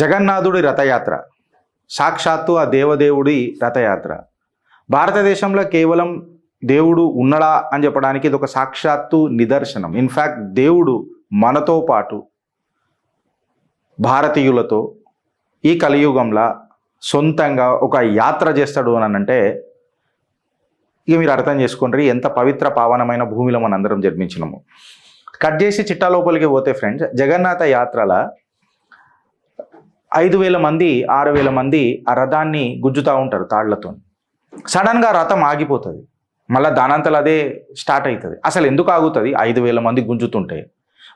జగన్నాథుడి రథయాత్ర, సాక్షాత్తు ఆ దేవదేవుడి రథయాత్ర. భారతదేశంలో కేవలం దేవుడు ఉన్నడా అని చెప్పడానికి ఇది ఒక సాక్షాత్తు నిదర్శనం. ఇన్ఫ్యాక్ట్ దేవుడు మనతో పాటు భారతీయులతో ఈ కలియుగంలో సొంతంగా ఒక యాత్ర చేస్తాడు అని అంటే ఇక మీరు అర్థం చేసుకోండి ఎంత పవిత్ర పావనమైన భూమిలో మనందరం జన్మించినాము. కట్ చేసి చిట్టా లోపలికి పోతే ఫ్రెండ్స్, జగన్నాథ యాత్రల 5,000 మంది 6,000 మంది ఆ రథాన్ని గుజ్జుతూ ఉంటారు తాళ్లతో. సడన్గా రథం ఆగిపోతుంది, మళ్ళీ దానంతలు అదే స్టార్ట్ అవుతుంది. అసలు ఎందుకు ఆగుతుంది? 5,000 మంది గుంజుతుంటే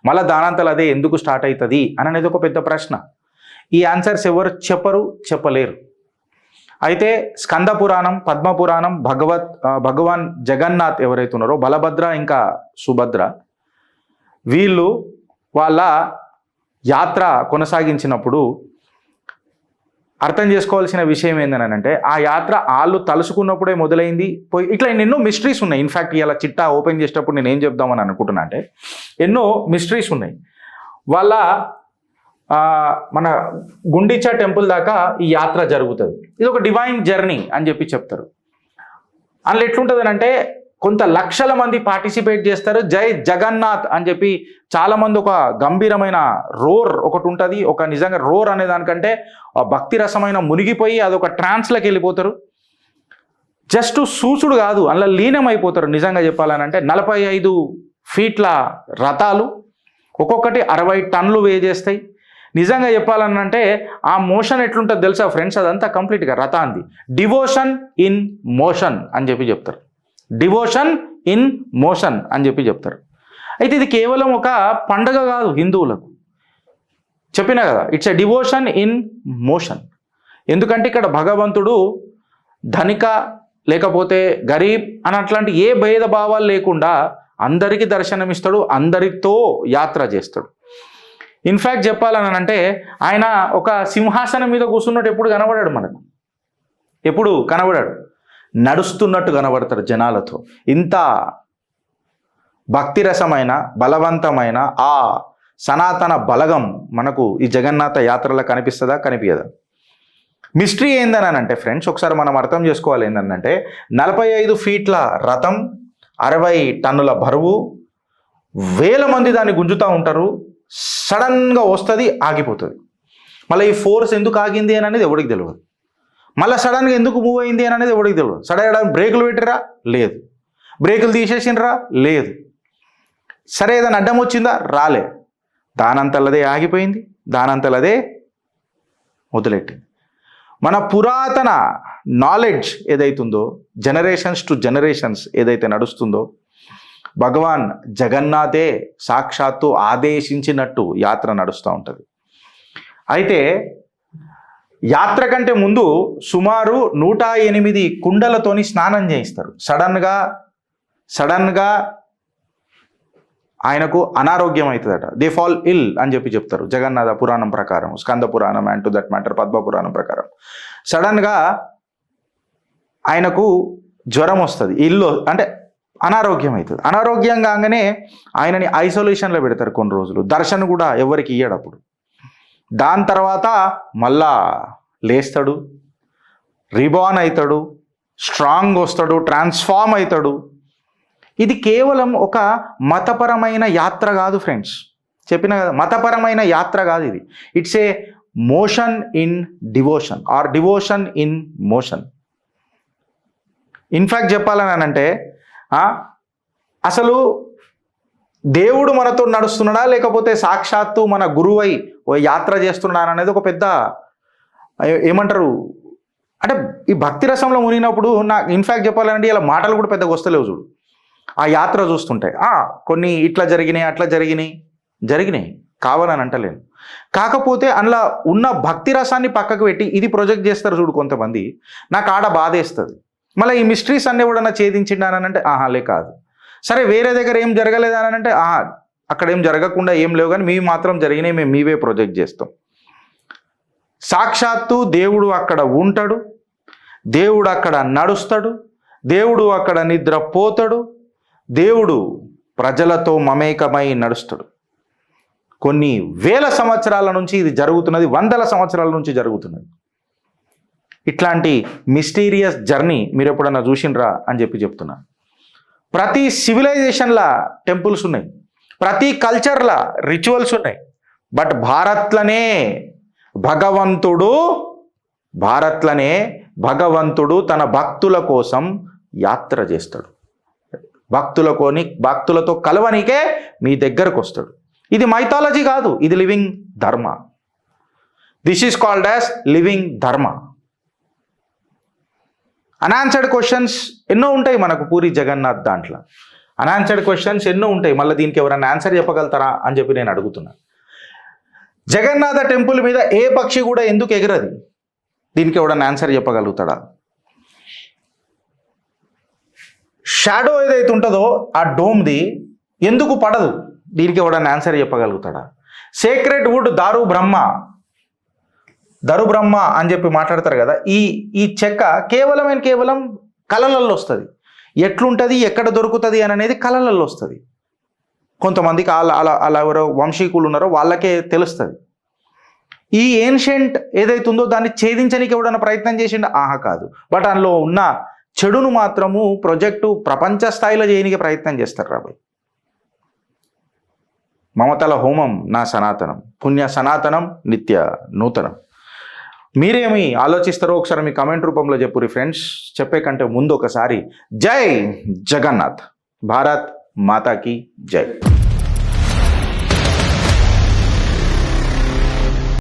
మళ్ళీ దానంతలు అదే ఎందుకు స్టార్ట్ అవుతుంది అని అనేది ఒక పెద్ద ప్రశ్న. ఈ ఆన్సర్స్ ఎవరు చెప్పలేరు. అయితే స్కంద పురాణం, పద్మ పురాణం, భగవాన్ జగన్నాథ్ ఎవరైతే ఉన్నారో బలభద్ర ఇంకా సుభద్ర, వీళ్ళు వాళ్ళ యాత్ర కొనసాగించినప్పుడు అర్థం చేసుకోవాల్సిన విషయం ఏంటంటే ఆ యాత్ర వాళ్ళు తలుసుకున్నప్పుడే మొదలైంది. ఇట్లా ఎన్నో మిస్టరీస్ ఉన్నాయి. ఇన్ఫ్యాక్ట్ ఇలా చిట్టా ఓపెన్ చేసేటప్పుడు నేను ఏం చెప్దామని అనుకుంటున్నా అంటే ఎన్నో మిస్టరీస్ ఉన్నాయి. వాళ్ళ మన గుండిచా టెంపుల్ దాకా ఈ యాత్ర జరుగుతుంది. ఇది ఒక డివైన్ జర్నీ అని చెప్పి చెప్తారు. అందులో ఎట్లుంటుంది అంటే కొంత లక్షల మంది పార్టిసిపేట్ చేస్తారు. జై జగన్నాథ్ అని చెప్పి చాలామంది ఒక గంభీరమైన రోర్ ఒకటి ఉంటుంది. ఒక నిజంగా రోర్ అనే దానికంటే భక్తి రసమైన మునిగిపోయి అదొక ట్రాన్స్లోకి వెళ్ళిపోతారు. జస్ట్ సూచుడు కాదు, అందులో లీనమైపోతారు. నిజంగా చెప్పాలని అంటే 45 ఫీట్ల రథాలు, ఒక్కొక్కటి 60 టన్నులు వేజేస్తాయి. నిజంగా చెప్పాలని అంటే ఆ మోషన్ ఎట్లుంటుంది తెలుసా ఫ్రెండ్స్? అదంతా కంప్లీట్గా రథాంది డివోషన్ ఇన్ మోషన్ అని చెప్పి చెప్తారు. డివోషన్ ఇన్ మోషన్ అని చెప్పి చెప్తారు. అయితే ఇది కేవలం ఒక పండగ కాదు హిందువులకు. చెప్పినా కదా, it's a devotion in motion. ఎందుకంటే ఇక్కడ భగవంతుడు ధనిక లేకపోతే గరీబ్ అని అట్లాంటి ఏ భేదభావాలు లేకుండా అందరికీ దర్శనమిస్తాడు, అందరితో యాత్ర చేస్తాడు. ఇన్ఫ్యాక్ట్ చెప్పాలని అంటే ఆయన ఒక సింహాసనం మీద కూర్చున్నట్టు ఎప్పుడు కనబడాడు మనకు, ఎప్పుడు కనబడాడు, నడుస్తున్నట్టు కనబడతాడు జనాలతో. ఇంత భక్తిరసమైన బలవంతమైన ఆ సనాతన బలగం మనకు ఈ జగన్నాథ యాత్రలో కనిపిస్తుందా? కనిపించదా? మిస్టరీ ఏందని అంటే ఫ్రెండ్స్, ఒకసారి మనం అర్థం చేసుకోవాలి ఏంటంటే 45 ఫీట్ల రథం, 60 టన్నుల బరువు, వేల మంది దాన్ని గుంజుతూ ఉంటారు. సడన్గా వస్తుంది, ఆగిపోతుంది. మళ్ళీ ఈ ఫోర్స్ ఎందుకు ఆగింది అని అనేది ఎవరికి తెలియదు. మళ్ళీ సడన్గా ఎందుకు మూవ్ అయింది అని అనేది ఎవరికి తెలియదు. సడన్గా బ్రేకులు పెట్టిరా? లేదు. బ్రేకులు తీసేసినరా? లేదు. సరే ఏదైనా అడ్డం వచ్చిందా? రాలే. దానంతలదే ఆగిపోయింది, దానంతలదే మొదలెట్టింది. మన పురాతన నాలెడ్జ్ ఏదైతుందో, జనరేషన్స్ టు జనరేషన్స్ ఏదైతే నడుస్తుందో, భగవాన్ జగన్నాథే సాక్షాత్తు ఆదేశించినట్టు యాత్ర నడుస్తూ ఉంటుంది. అయితే యాత్ర కంటే ముందు సుమారు 108 కుండలతోని స్నానం చేయిస్తారు. సడన్గా ఆయనకు అనారోగ్యం అవుతుందట. దే ఫాల్ ఇల్ అని చెప్పి చెప్తారు జగన్నాథ పురాణం ప్రకారం, స్కంద పురాణం and to that matter Padma పురాణం ప్రకారం. సడన్గా ఆయనకు జ్వరం వస్తుంది, ఇల్లు అంటే అనారోగ్యం అవుతుంది. అనారోగ్యం కాగానే ఆయనని ఐసోలేషన్లో పెడతారు కొన్ని రోజులు. దర్శనం కూడా ఎవరికి ఇయ్యడు అప్పుడు. దాని తర్వాత మళ్ళా లేస్తాడు, రీబార్న్ అవుతాడు, స్ట్రాంగ్ వస్తాడు, ట్రాన్స్ఫార్మ్ అవుతాడు. ఇది కేవలం ఒక మతపరమైన యాత్ర కాదు ఫ్రెండ్స్. చెప్పిన కదా, మతపరమైన యాత్ర కాదు ఇది. It's a motion in devotion or devotion in motion. In fact చెప్పాలని అంటే అసలు దేవుడు మనతో నడుస్తున్నాడా లేకపోతే సాక్షాత్తు మన గురువై యాత్ర చేస్తున్నాడా అనేది ఒక పెద్ద ఏమంటారు అంటే ఈ భక్తి రసంలో మునిగినప్పుడు నాకు ఇన్ఫ్యాక్ట్ చెప్పాలంటే ఇలా మాటలు కూడా పెద్దగా వస్తలేవు చూడు. ఆ యాత్ర చూస్తుంటే కొన్ని ఇట్లా జరిగినాయి అట్లా జరిగినాయి కావాలని అంటలేను. కాకపోతే అందులో ఉన్న భక్తి రసాన్ని పక్కకు పెట్టి ఇది ప్రొజెక్ట్ చేస్తారు చూడు కొంతమంది. నాకు ఆడ బాధేస్తుంది. మళ్ళీ ఈ మిస్టరీస్ అన్నీ కూడా ఛేదించిండానని అంటే లే కాదు. సరే వేరే దగ్గర ఏం జరగలేదని అంటే అక్కడ ఏం జరగకుండా ఏం లేవు, కానీ మీ మాత్రం జరిగినాయి, మేము మీవే ప్రొజెక్ట్ చేస్తాం. సాక్షాత్తు దేవుడు అక్కడ ఉంటాడు, దేవుడు అక్కడ నడుస్తాడు, దేవుడు అక్కడ నిద్రపోతాడు, దేవుడు ప్రజలతో మమేకమై నడుస్తాడు. కొన్ని వేల సంవత్సరాల నుంచి ఇది జరుగుతున్నది, వందల సంవత్సరాల నుంచి జరుగుతున్నది. ఇట్లాంటి మిస్టీరియస్ జర్నీ మీరు ఎప్పుడన్నా చూసిండ్రా అని చెప్తున్నా. ప్రతి సివిలైజేషన్లా టెంపుల్స్ ఉన్నాయి, ప్రతి కల్చర్లా రిచువల్స్ ఉన్నాయి. బట్ భారత్లోనే భగవంతుడు తన భక్తుల కోసం యాత్ర చేస్తాడు. భక్తులతో కలవనికే మీ దగ్గరకు వస్తాడు. ఇది మైథాలజీ కాదు, ఇది లివింగ్ ధర్మ. This is called as living ధర్మ. అన్ఆన్సర్డ్ క్వశ్చన్స్ ఎన్నో ఉంటాయి మనకు పూరి జగన్నాథ్ దాంట్లో. అన్ఆన్సర్డ్ క్వశ్చన్స్ ఎన్నో ఉంటాయి. మళ్ళీ దీనికి ఎవరైనా ఆన్సర్ చెప్పగలుగుతారా అని చెప్పి నేను అడుగుతున్నాను. జగన్నాథ టెంపుల్ మీద ఏ పక్షి కూడా ఎందుకు ఎగరది? దీనికి ఎవడన్నా ఆన్సర్ చెప్పగలుగుతాడా? షాడో ఏదైతే ఉంటుందో ఆ డోమ్ది ఎందుకు పడదు? దీనికి ఎవడన్నా ఆన్సర్ చెప్పగలుగుతాడా? సేక్రెడ్ వుడ్ దారు బ్రహ్మ అని చెప్పి మాట్లాడతారు కదా. ఈ చెక్క కేవలం కళలలో వస్తుంది. ఎట్లుంటుంది, ఎక్కడ దొరుకుతుంది అని అనేది కళలలో వస్తుంది. కొంతమందికి అలా ఎవరో వంశీకులు ఉన్నారో వాళ్ళకే తెలుస్తుంది. ఈ ఏన్షియంట్ ఏదైతే ఉందో దాన్ని ఛేదించడానికి ఎవడన్నా ప్రయత్నం చేసిండు? కాదు. బట్ అందులో ఉన్న చెడును మాత్రము ప్రాజెక్టు ప్రపంచ స్థాయిలో చేయడానికి ప్రయత్నం చేస్తారు. రాబోయ్ మమతల హోమం నా సనాతనం, పుణ్య సనాతనం నిత్య నూతనం. మీరేమి ఆలోచిస్తారో ఒకసారి మీ కమెంట్ రూపంలో చెప్పురి ఫ్రెండ్స్. చెప్పే కంటే ముందు ఒకసారి జై జగన్నాథ్, భారత్ మాతాకి జై.